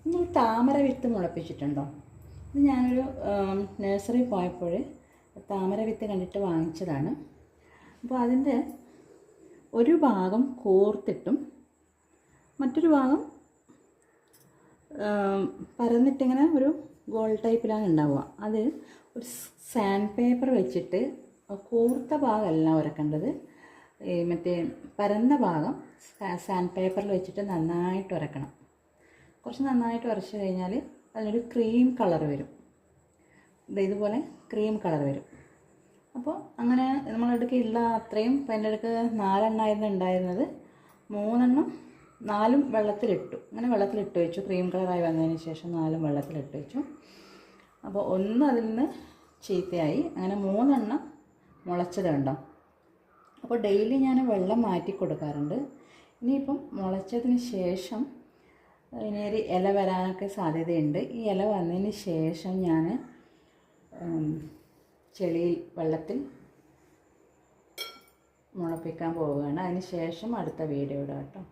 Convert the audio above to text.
നിങ്ങൾ താമര വിത്ത് മുളപ്പിച്ചിട്ടുണ്ടോ? ഇത് ഞാനൊരു നഴ്സറി പോയപ്പോൾ താമര വിത്ത് കണ്ടിട്ട് വാങ്ങിച്ചതാണ്. അപ്പോൾ അതിൻ്റെ ഒരു ഭാഗം കോർത്തിട്ടും മറ്റൊരു ഭാഗം പരന്നിട്ടിങ്ങനെ ഒരു ഗോൾ ടൈപ്പിലാണ് ഉണ്ടാവുക. അത് ഒരു സാൻഡ് പേപ്പർ വെച്ചിട്ട് കോർത്ത ഭാഗമല്ല ഉരക്കേണ്ടത്, മറ്റേ പരന്ന ഭാഗം സാൻഡ് പേപ്പറിൽ വെച്ചിട്ട് നന്നായിട്ട് ഉരക്കണം. കുറച്ച് നന്നായിട്ട് ഉരച്ച് കഴിഞ്ഞാൽ അതിനൊരു ക്രീം കളർ വരും. ഇതുപോലെ ക്രീം കളർ വരും. അപ്പോൾ അങ്ങനെ നമ്മളടുക്ക് ഉള്ള അത്രയും, ഇപ്പം എൻ്റെ അടുക്ക് 4 എണ്ണമായിരുന്നു ഉണ്ടായിരുന്നത്, 3 4 വെള്ളത്തിലിട്ടു. അങ്ങനെ വെള്ളത്തിലിട്ട് വെച്ചു. ക്രീം കളറായി വന്നതിന് ശേഷം 4 വെള്ളത്തിലിട്ട് വെച്ചു. അപ്പോൾ 1 അതിൽ നിന്ന് ചീത്തയായി. അങ്ങനെ 3 മുളച്ചത് കണ്ടോ. അപ്പോൾ ഡെയിലി ഞാൻ വെള്ളം മാറ്റി കൊടുക്കാറുണ്ട്. ഇനിയിപ്പം മുളച്ചതിന് ശേഷം ഇനിയൊരു ഇല വരാനൊക്കെ സാധ്യതയുണ്ട്. ഈ ഇല വന്നതിന് ശേഷം ഞാൻ ചെളിയിൽ വെള്ളത്തിൽ മുളപ്പിക്കാൻ പോവുകയാണ്. അതിന് ശേഷം അടുത്ത വീഡിയോ ഇടാം കേട്ടോ.